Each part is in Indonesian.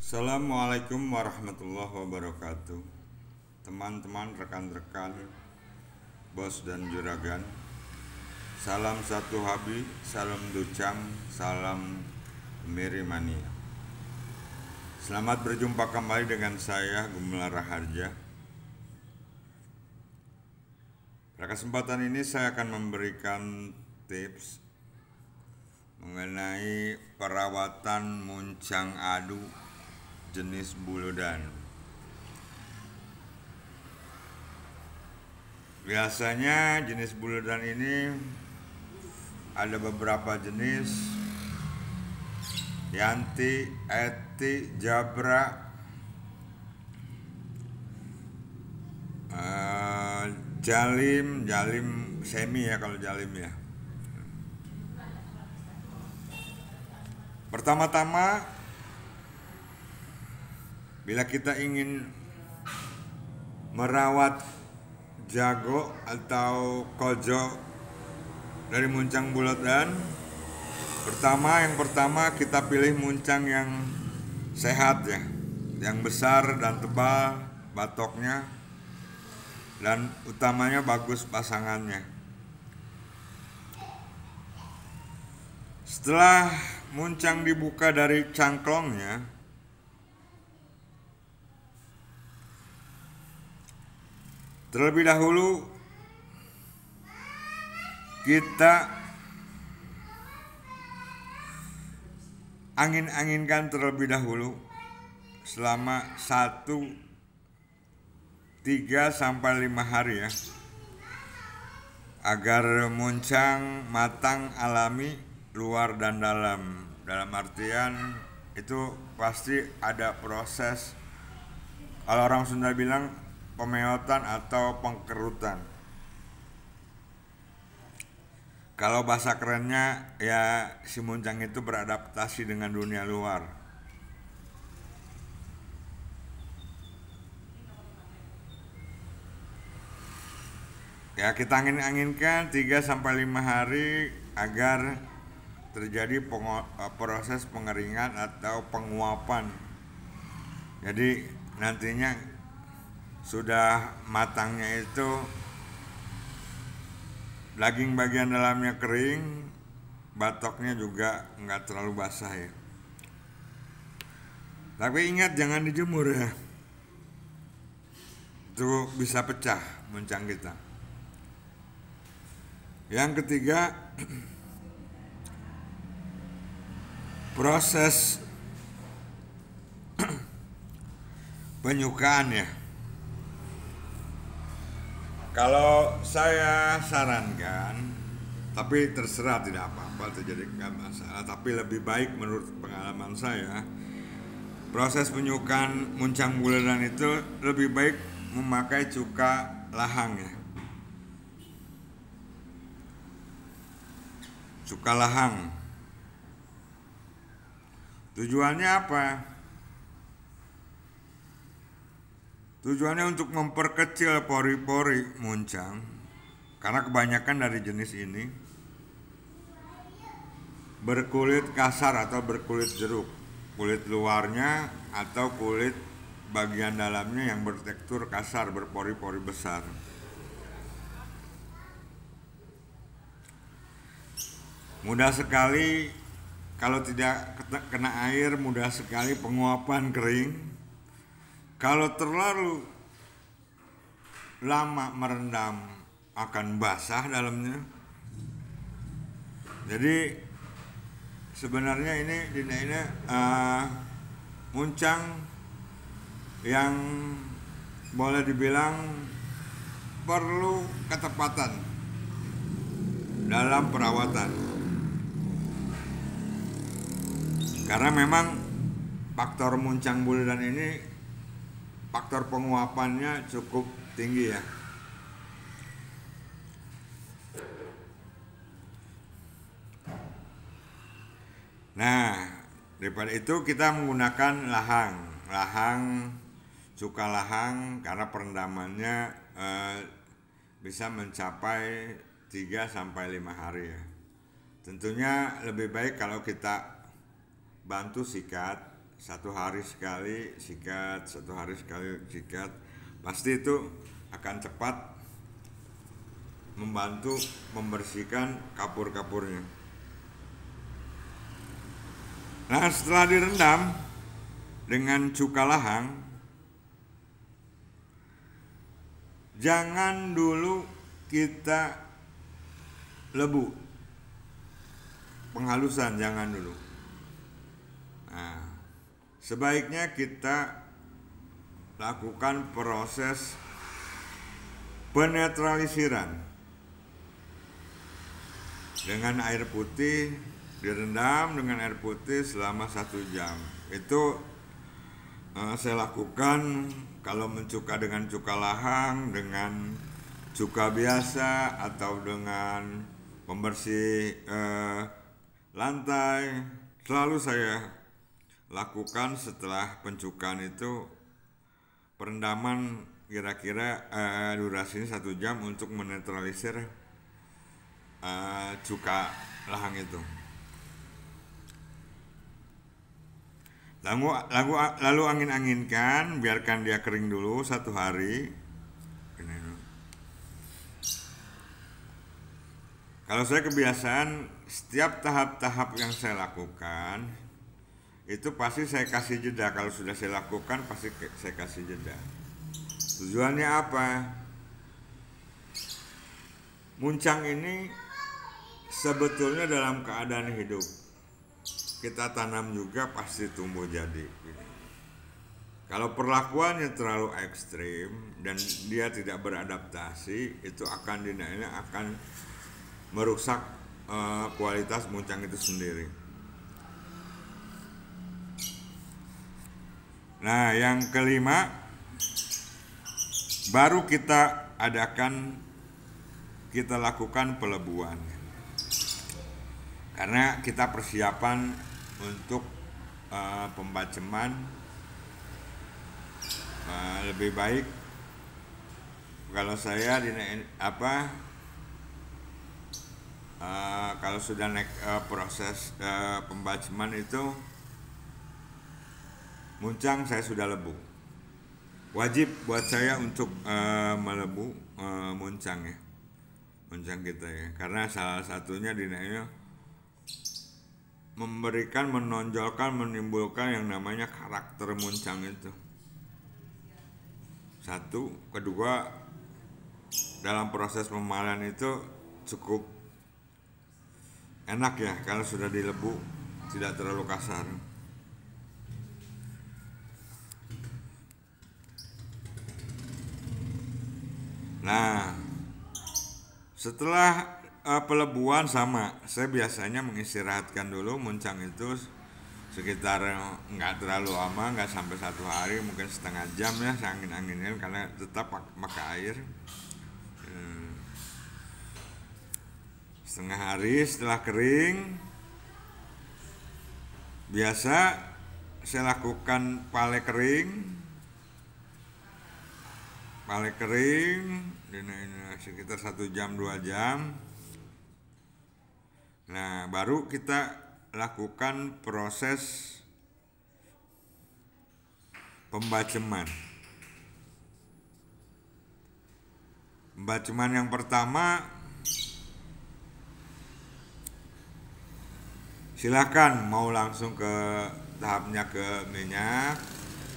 Assalamualaikum warahmatullahi wabarakatuh. Teman-teman, rekan-rekan, bos dan juragan. Salam satu habi, salam ducang, salam mirimania. Selamat berjumpa kembali dengan saya Gumelar Raharja. Pada kesempatan ini saya akan memberikan tips mengenai perawatan muncang adu jenis buludan. Biasanya jenis buludan ini ada beberapa jenis: yanti, eti, jabra, jalim semi ya kalau jalim ya. Pertama-tama, bila kita ingin merawat jago atau kojo dari muncang buludan, yang pertama kita pilih muncang yang sehat ya, yang besar dan tebal batoknya, dan utamanya bagus pasangannya. Setelah muncang dibuka dari cangklongnya, terlebih dahulu kita angin-anginkan terlebih dahulu selama 3 sampai 5 hari ya, agar muncang matang alami luar dan dalam. Dalam artian itu pasti ada proses, kalau orang Sunda bilang pemeotan atau pengkerutan. Kalau bahasa kerennya ya, si muncang itu beradaptasi dengan dunia luar. Ya, kita angin-anginkan 3 sampai 5 hari agar terjadi proses pengeringan atau penguapan. Jadi nantinya sudah matangnya itu daging bagian dalamnya kering, batoknya juga nggak terlalu basah ya. Tapi ingat, jangan dijemur ya, itu bisa pecah muncang kita. Yang ketiga, proses penyukaan ya. Kalau saya sarankan, tapi terserah, tidak apa-apa terjadi, nggak masalah. Tapi lebih baik menurut pengalaman saya, proses penyukaan muncang buludan itu lebih baik memakai cuka lahang ya. Cuka lahang. Tujuannya apa? Tujuannya untuk memperkecil pori-pori muncang, karena kebanyakan dari jenis ini berkulit kasar atau berkulit jeruk, kulit luarnya atau kulit bagian dalamnya yang bertekstur kasar, berpori-pori besar. Mudah sekali kalau tidak kena air, mudah sekali penguapan kering. Kalau terlalu lama merendam akan basah dalamnya. Jadi sebenarnya ini muncang yang boleh dibilang perlu ketepatan dalam perawatan, karena memang faktor muncang buludan ini, faktor penguapannya cukup tinggi ya. Nah, daripada itu kita menggunakan lahang, cuka lahang, karena perendamannya bisa mencapai 3 sampai 5 hari ya. Tentunya lebih baik kalau kita bantu sikat 1 hari sekali sikat, 1 hari sekali sikat, pasti itu akan cepat membantu membersihkan kapur-kapurnya. Nah, setelah direndam dengan cuka lahang, jangan dulu kita lebu, penghalusan jangan dulu. Nah, sebaiknya kita lakukan proses penetralisiran dengan air putih, direndam dengan air putih selama 1 jam. Itu saya lakukan kalau mencuka dengan cuka lahang, dengan cuka biasa, atau dengan pembersih lantai. Selalu saya lakukan setelah pencukan itu perendaman kira-kira durasinya 1 jam untuk menetralisir cuka lahang itu. Lalu angin-anginkan, biarkan dia kering dulu 1 hari. Kalau saya kebiasaan setiap tahap-tahap yang saya lakukan itu pasti saya kasih jeda. Kalau sudah saya lakukan pasti saya kasih jeda. Tujuannya apa? Muncang ini sebetulnya dalam keadaan hidup. Kita tanam juga pasti tumbuh jadi. Kalau perlakuannya terlalu ekstrim dan dia tidak beradaptasi, itu akan dinilai akan merusak kualitas muncang itu sendiri. Nah, yang kelima, baru kita lakukan pelebuan. Karena kita persiapan untuk pembaceman, lebih baik kalau saya kalau sudah naik proses pembaceman itu muncang saya sudah lebu. Wajib buat saya untuk melebu muncang ya, muncang kita ya, karena salah satunya dinilai memberikan, menonjolkan, menimbulkan yang namanya karakter muncang itu. 1, kedua, dalam proses pemalahan itu cukup enak ya kalau sudah dilebu, tidak terlalu kasar. Nah, setelah pelebuan sama, saya biasanya mengistirahatkan dulu muncang itu sekitar nggak terlalu lama, nggak sampai 1 hari, mungkin setengah jam ya, saya angin-anginin karena tetap pakai air. Setengah hari setelah kering, biasa saya lakukan pale kering sekitar 1 jam 2 jam. Nah, baru kita lakukan proses pembaceman. Pembaceman yang pertama, silakan mau langsung ke tahapnya ke minyak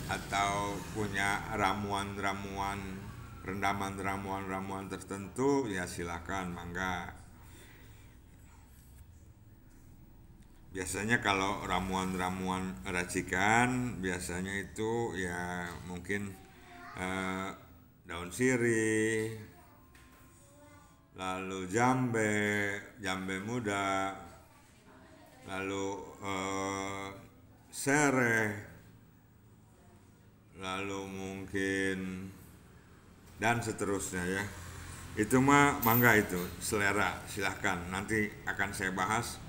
atau punya ramuan-ramuan, rendaman ramuan-ramuan tertentu ya silakan, mangga. Biasanya kalau ramuan-ramuan racikan biasanya itu ya mungkin daun sirih, lalu jambe muda, lalu sereh, lalu mungkin dan seterusnya ya. Itu mah mangga, itu selera, silahkan. Nanti akan saya bahas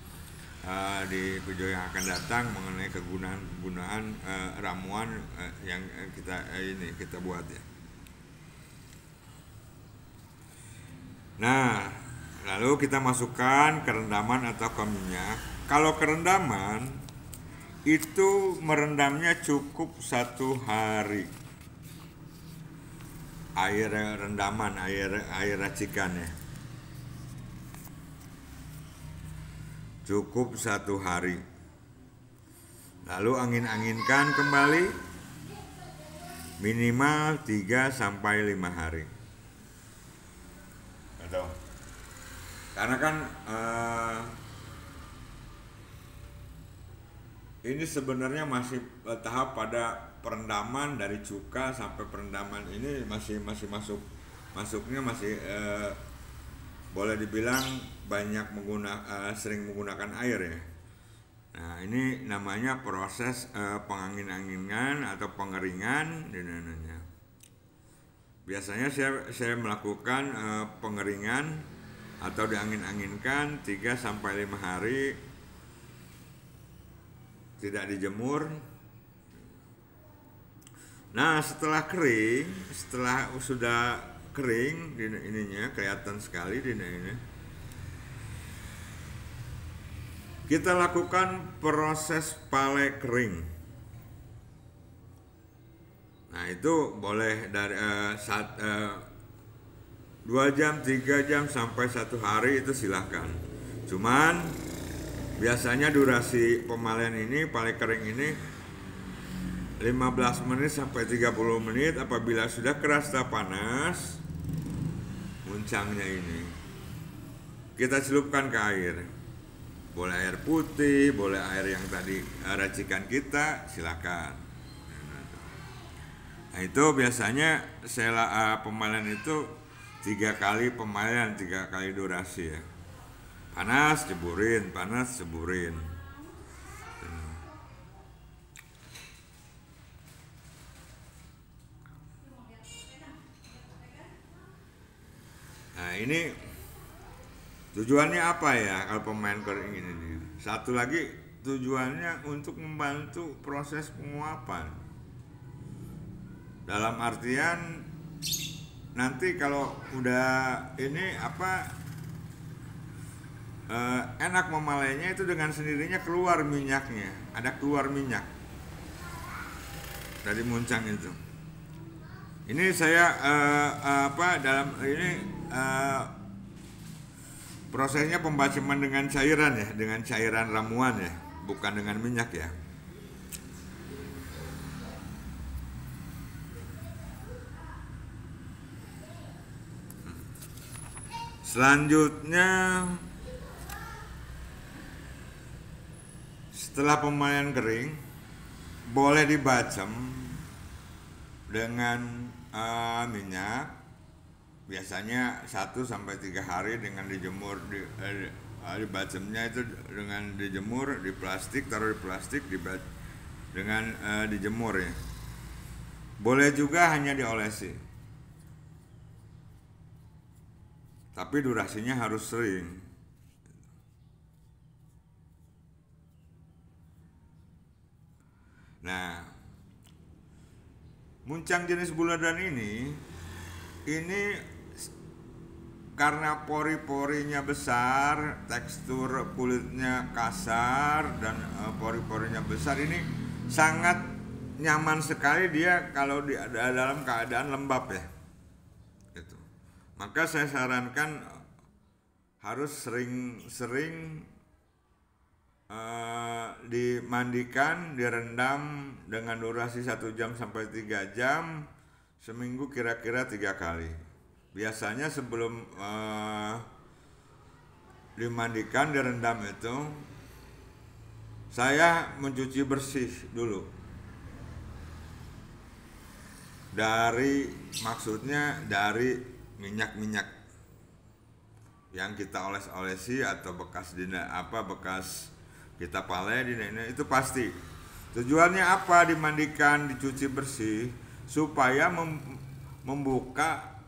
di video yang akan datang mengenai kegunaan ramuan yang kita buat ya. Nah, lalu kita masukkan ke rendaman atau ke minyak. Kalau ke rendaman itu merendamnya cukup 1 hari. Air rendaman, air racikan ya. Cukup 1 hari. Lalu angin-anginkan kembali minimal 3-5 hari. Betul. Karena kan ini sebenarnya masih tahap pada perendaman, dari cuka sampai perendaman ini masih masuknya masih boleh dibilang banyak sering menggunakan air ya. Nah ini namanya proses pengangin-anginan atau pengeringan namanya. Biasanya saya melakukan pengeringan atau diangin-anginkan 3-5 hari, tidak dijemur. Nah setelah sudah kering ininya kelihatan sekali ini. Kita lakukan proses palai kering. Nah itu boleh dari 2 jam, 3 jam sampai 1 hari itu silahkan. Cuman biasanya durasi pemalian ini, palai kering ini 15 menit sampai 30 menit. Apabila sudah kerasa panas muncangnya ini, kita celupkan ke air. Boleh air putih, boleh air yang tadi racikan kita, silakan. Nah itu biasanya pemalian itu 3 kali pemalian, 3 kali durasi ya. Panas ceburin, panas ceburin. Nah ini tujuannya apa ya kalau pemain kering ini nih? Satu lagi tujuannya untuk membantu proses penguapan. Dalam artian nanti kalau udah ini enak memalainya itu dengan sendirinya keluar minyaknya, ada keluar minyak dari muncang itu. Ini saya dalam ini prosesnya pembaceman dengan cairan ya, dengan cairan ramuan ya, bukan dengan minyak ya. Selanjutnya setelah pemalian kering boleh dibacem dengan minyak. Biasanya 1-3 hari dengan dijemur dibacemnya itu dengan dijemur di plastik, taruh di plastik dengan dijemur ya. Boleh juga hanya diolesi, tapi durasinya harus sering. Nah, muncang jenis buladan ini karena pori-porinya besar, tekstur kulitnya kasar dan pori-porinya besar, ini sangat nyaman sekali dia kalau di dalam keadaan lembab ya. Gitu. Maka saya sarankan harus sering-sering dimandikan, direndam dengan durasi 1 jam sampai 3 jam, seminggu kira-kira 3 kali. Biasanya sebelum dimandikan, direndam itu saya mencuci bersih dulu maksudnya dari minyak-minyak yang kita oles-olesi atau bekas kita palai itu pasti. Tujuannya apa dimandikan, dicuci bersih? Supaya membuka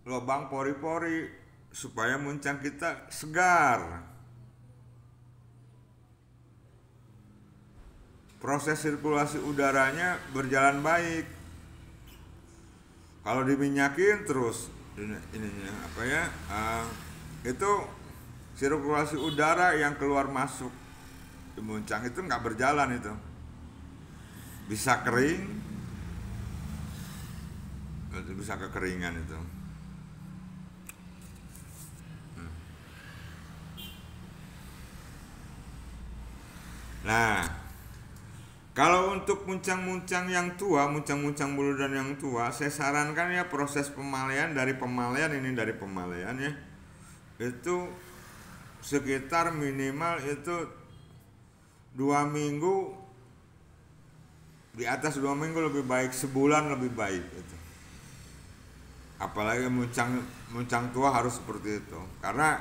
lubang pori-pori, supaya muncang kita segar. Proses sirkulasi udaranya berjalan baik. Kalau diminyakin terus itu sirkulasi udara yang keluar masuk muncang itu nggak berjalan itu, bisa kering, bisa kekeringan itu. Nah, kalau untuk muncang-muncang yang tua, muncang-muncang bulu dan yang tua, saya sarankan ya proses pemalian dari pemalian ya, itu sekitar minimal itu 2 minggu, di atas 2 minggu lebih baik, sebulan lebih baik itu. Apalagi muncang tua harus seperti itu, karena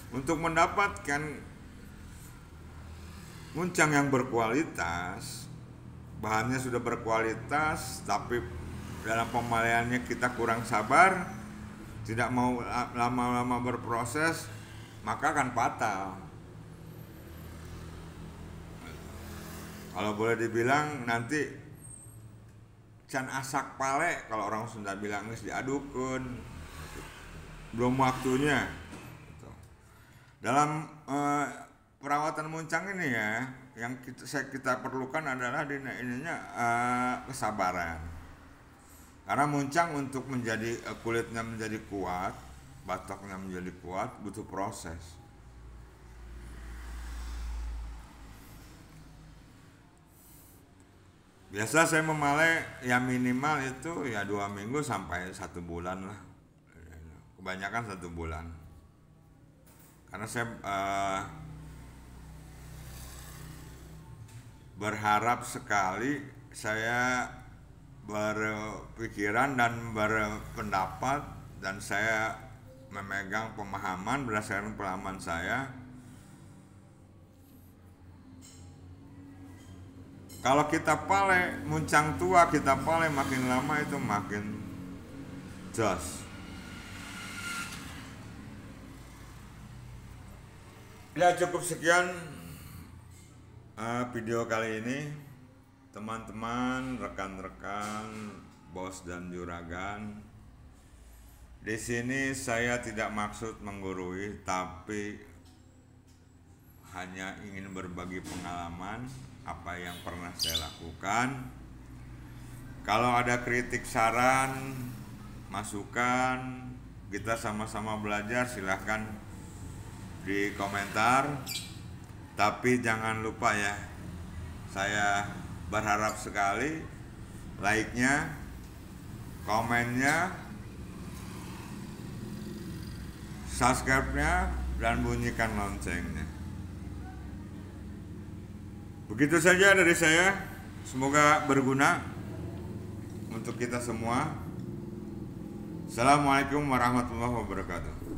untuk mendapatkan muncang yang berkualitas, bahannya sudah berkualitas, tapi dalam pemaliannya kita kurang sabar, tidak mau lama-lama berproses, maka akan fatal. Kalau boleh dibilang nanti can asak pale, kalau orang Sunda bilang geus diadukun, belum waktunya. Dalam perawatan muncang ini ya, yang kita perlukan adalah kesabaran. Karena muncang untuk menjadi kulitnya menjadi kuat, batoknya menjadi kuat, butuh proses. Biasa saya memalai ya minimal itu ya 2 minggu sampai 1 bulan lah. Kebanyakan 1 bulan. Karena saya berharap sekali, saya berpikiran dan berpendapat, dan saya memegang pemahaman berdasarkan pengalaman saya, kalau kita pale muncang tua, kita pale makin lama itu makin jos. Ya cukup sekian video kali ini, teman-teman, rekan-rekan, bos dan juragan. Di sini saya tidak maksud menggurui, tapi hanya ingin berbagi pengalaman apa yang pernah saya lakukan. Kalau ada kritik, saran, masukan, kita sama-sama belajar, silahkan di komentar. Tapi jangan lupa ya, saya berharap sekali like-nya, komennya, subscribe-nya, dan bunyikan loncengnya. Begitu saja dari saya, semoga berguna untuk kita semua. Assalamualaikum warahmatullahi wabarakatuh.